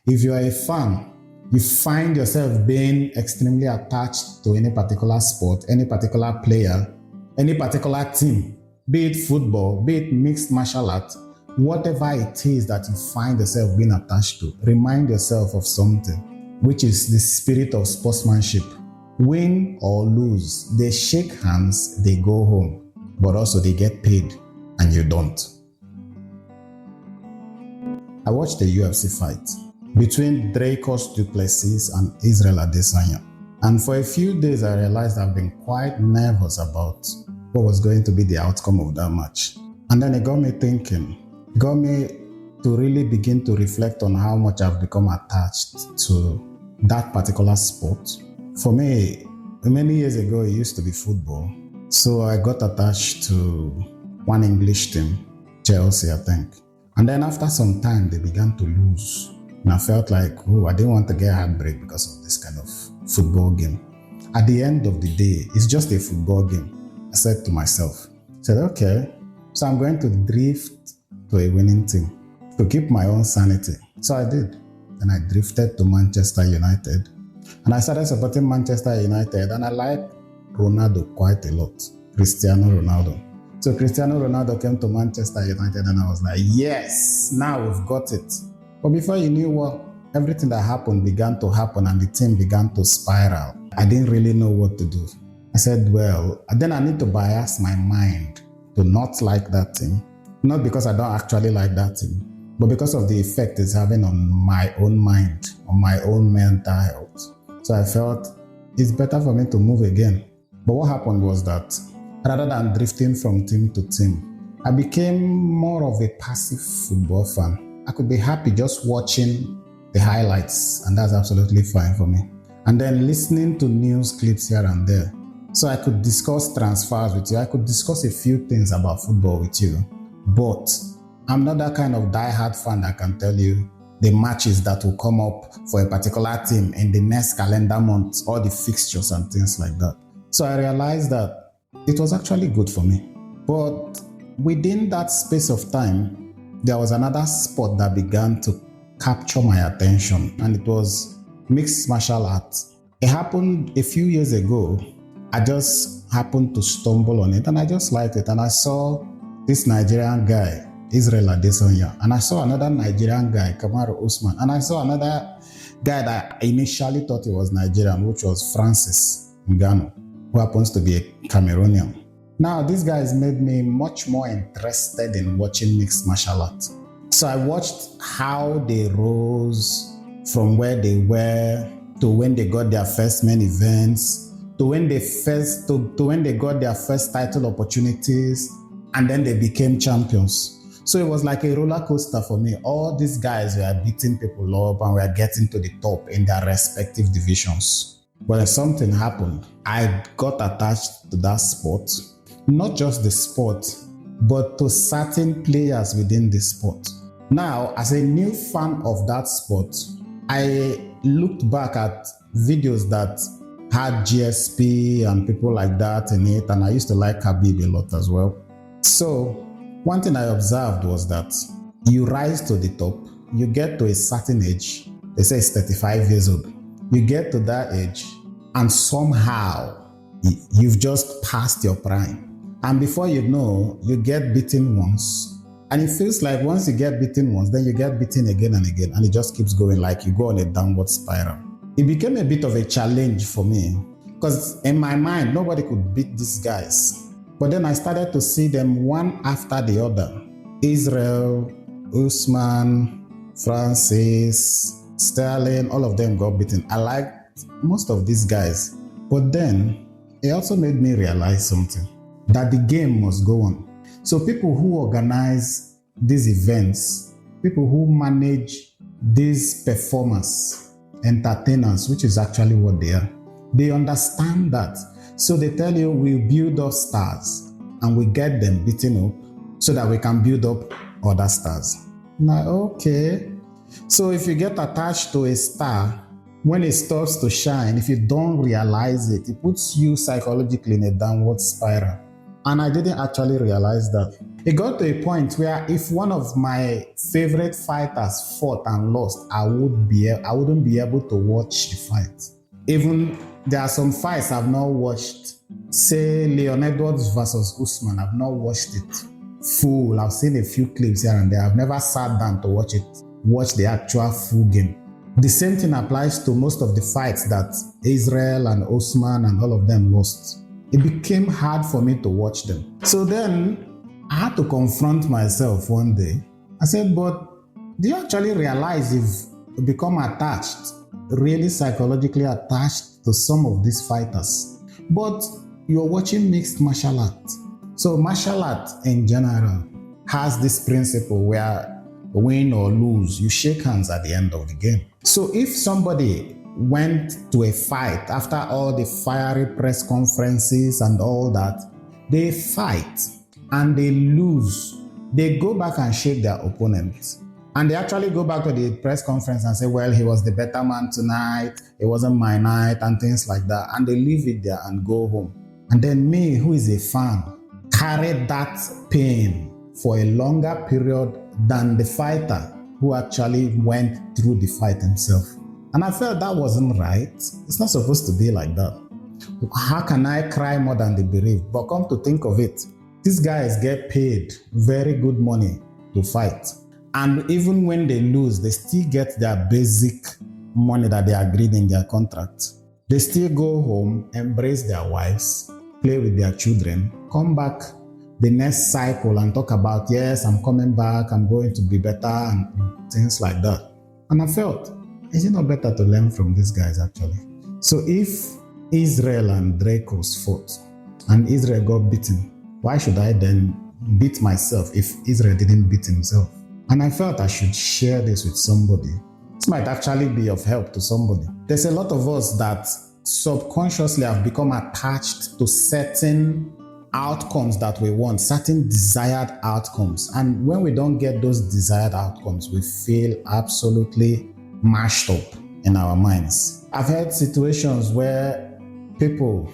If you are a fan, you find yourself being extremely attached to any particular sport, any particular player, any particular team, be it football, be it mixed martial arts, whatever it is that you find yourself being attached to, remind yourself of something, which is the spirit of sportsmanship. Win or lose, they shake hands, they go home, but also they get paid and you don't. I watched a UFC fight between Dracos du Plessis and Israel Adesanya. And for a few days, I realized I've been quite nervous about what was going to be the outcome of that match. And then it got me thinking, got me to really begin to reflect on how much I've become attached to that particular sport. For me, many years ago, it used to be football. So I got attached to one English team, Chelsea, I think. And then after some time, they began to lose. And I felt like, I didn't want to get heartbreak because of this kind of football game. At the end of the day, it's just a football game. I said to myself, okay, so I'm going to drift to a winning team to keep my own sanity. So I did. And I drifted to Manchester United. And I started supporting Manchester United. And I like Ronaldo quite a lot, Cristiano Ronaldo. So Cristiano Ronaldo came to Manchester United and I was like, yes, now we've got it. But before you knew what, everything that happened began to happen and the team began to spiral. I didn't really know what to do. I said, then I need to bias my mind to not like that team. Not because I don't actually like that team, but because of the effect it's having on my own mind, on my own mental health. So I felt it's better for me to move again. But what happened was that rather than drifting from team to team, I became more of a passive football fan. I could be happy just watching the highlights, and that's absolutely fine for me. And then listening to news clips here and there. So I could discuss transfers with you. I could discuss a few things about football with you. But I'm not that kind of diehard fan that can tell you the matches that will come up for a particular team in the next calendar month, all the fixtures and things like that. So I realized that it was actually good for me. But within that space of time, there was another sport that began to capture my attention, and it was mixed martial arts. It happened a few years ago. I just happened to stumble on it and I just liked it. And I saw this Nigerian guy, Israel Adesanya, and I saw another Nigerian guy, Kamaru Usman, and I saw another guy that I initially thought he was Nigerian, which was Francis Ngannou, who happens to be a Cameroonian. Now, these guys made me much more interested in watching mixed martial arts. So I watched how they rose from where they were to when they got their first main events, to when they got their first title opportunities, and then they became champions. So it was like a roller coaster for me. All these guys were beating people up and were getting to the top in their respective divisions. But then something happened. I got attached to that sport. Not just the sport, but to certain players within the sport. Now, as a new fan of that sport, I looked back at videos that had GSP and people like that in it, and I used to like Khabib a lot as well. So, one thing I observed was that you rise to the top, you get to a certain age, they say it's 35 years old, you get to that age, and somehow you've just passed your prime. And before you know, you get beaten once. And it feels like once you get beaten once, then you get beaten again and again. And it just keeps going, like you go on a downward spiral. It became a bit of a challenge for me. Because in my mind, nobody could beat these guys. But then I started to see them one after the other. Israel, Usman, Francis, Sterling, all of them got beaten. I liked most of these guys. But then it also made me realize something. That the game must go on. So people who organize these events, people who manage these performers, entertainers, which is actually what they are, they understand that. So they tell you, we build up stars and we get them beaten up so that we can build up other stars. Now, okay. So if you get attached to a star, when it starts to shine, if you don't realize it, it puts you psychologically in a downward spiral. And I didn't actually realize that. It got to a point where if one of my favorite fighters fought and lost, I wouldn't be able to watch the fight. Even there are some fights I've not watched. Say Leon Edwards versus Usman, I've not watched it full. I've seen a few clips here and there. I've never sat down to watch the actual full game. The same thing applies to most of the fights that Israel and Usman and all of them lost. It became hard for me to watch them. So then I had to confront myself one day. I said, but do you actually realize you've become attached, really psychologically attached to some of these fighters? But you're watching mixed martial arts. So martial art in general has this principle where win or lose, you shake hands at the end of the game. So if somebody went to a fight after all the fiery press conferences and all that, they fight and they lose, they go back and shake their opponent. And they actually go back to the press conference and say, well, he was the better man tonight, it wasn't my night, and things like that. And they leave it there and go home. And then me, who is a fan, carried that pain for a longer period than the fighter who actually went through the fight himself. And I felt that wasn't right. It's not supposed to be like that. How can I cry more than the bereaved? But come to think of it, these guys get paid very good money to fight. And even when they lose, they still get their basic money that they agreed in their contract. They still go home, embrace their wives, play with their children, come back the next cycle and talk about, yes, I'm coming back, I'm going to be better, and things like that. And I felt, is it not better to learn from these guys actually? So if Israel and Dracos fought and Israel got beaten, why should I then beat myself if Israel didn't beat himself? And I felt I should share this with somebody. This might actually be of help to somebody. There's a lot of us that subconsciously have become attached to certain outcomes that we want, certain desired outcomes. And when we don't get those desired outcomes, we feel absolutely mashed up in our minds. I've had situations where people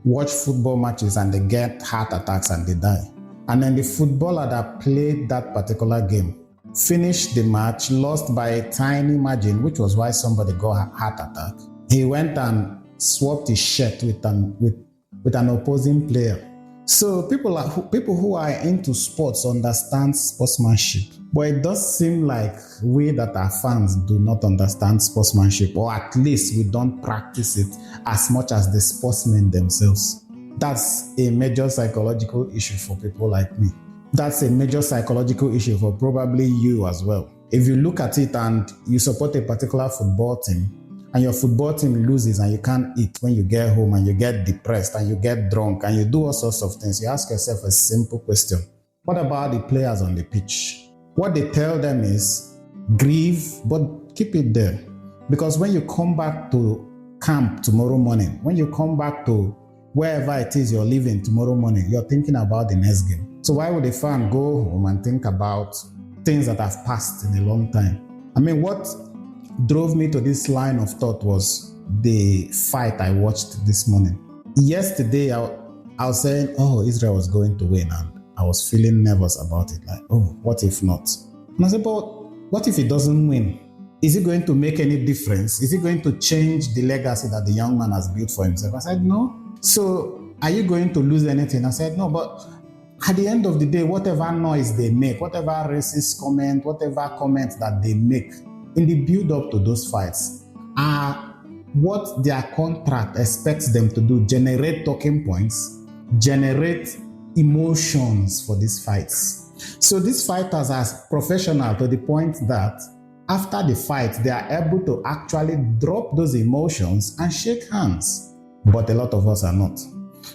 watch football matches and they get heart attacks and they die. And then the footballer that played that particular game finished the match, lost by a tiny margin, which was why somebody got a heart attack. He went and swapped his shirt with an opposing player. So people who are into sports understand sportsmanship, but it does seem like we that are fans do not understand sportsmanship, or at least we don't practice it as much as the sportsmen themselves. That's a major psychological issue for people like me. That's a major psychological issue for probably you as well. If you look at it and you support a particular football team, and your football team loses and you can't eat when you get home, and you get depressed and you get drunk and you do all sorts of things, you ask yourself a simple question. What about the players on the pitch? What they tell them is grieve, but keep it there. Because when you come back to camp tomorrow morning, when you come back to wherever it is you're living tomorrow morning, you're thinking about the next game. So why would a fan go home and think about things that have passed in a long time? I mean, what drove me to this line of thought was the fight I watched this morning. Yesterday, I was saying, Israel was going to win, and I was feeling nervous about it. Like, what if not? And I said, but what if he doesn't win? Is it going to make any difference? Is it going to change the legacy that the young man has built for himself? I said, no. So, are you going to lose anything? I said, no, but at the end of the day, whatever noise they make, whatever racist comment, whatever comments that they make, in the build-up to those fights are what their contract expects them to do: generate talking points, generate emotions for these fights. So these fighters are professional to the point that after the fight, they are able to actually drop those emotions and shake hands. But a lot of us are not.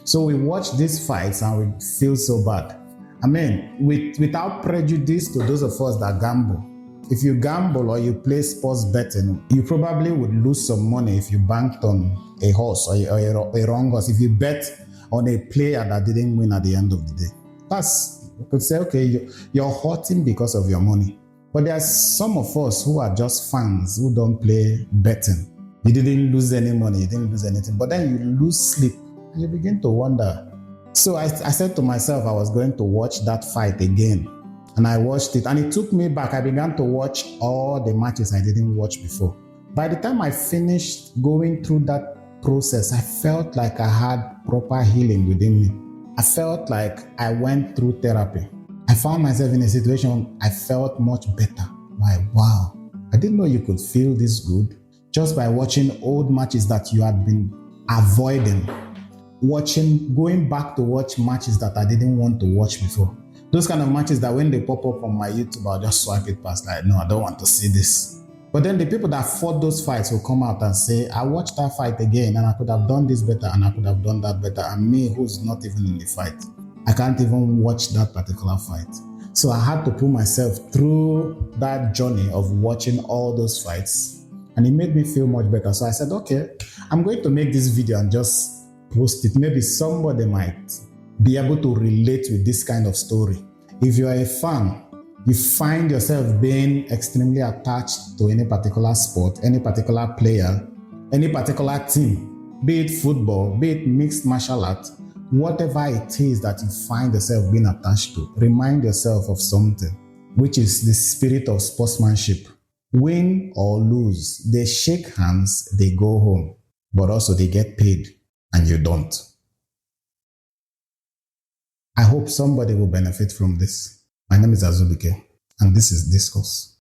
So we watch these fights and we feel so bad. I mean, without prejudice to those of us that gamble. If you gamble or you play sports betting, you probably would lose some money if you banked on a horse or a wrong horse. If you bet on a player that didn't win at the end of the day, you could say, okay, you're hurting because of your money. But there's some of us who are just fans who don't play betting. You didn't lose any money, you didn't lose anything, but then you lose sleep and you begin to wonder. So I said to myself I was going to watch that fight again. And I watched it, and it took me back. I began to watch all the matches I didn't watch before. By the time I finished going through that process, I felt like I had proper healing within me. I felt like I went through therapy. I found myself in a situation I felt much better. Like, wow, I didn't know you could feel this good just by watching old matches that you had been avoiding. Going back to watch matches that I didn't want to watch before. Those kind of matches that when they pop up on my YouTube, I'll just swipe it past, like, no, I don't want to see this. But then the people that fought those fights will come out and say, I watched that fight again and I could have done this better and I could have done that better. And me, who's not even in the fight, I can't even watch that particular fight. So I had to put myself through that journey of watching all those fights, and it made me feel much better. So I said, okay, I'm going to make this video and just post it. Maybe somebody might be able to relate with this kind of story. If you are a fan, you find yourself being extremely attached to any particular sport, any particular player, any particular team, be it football, be it mixed martial arts, whatever it is that you find yourself being attached to, remind yourself of something, which is the spirit of sportsmanship. Win or lose, they shake hands, they go home, but also they get paid and you don't. I hope somebody will benefit from this. My name is Azubuike, and this is Discourse.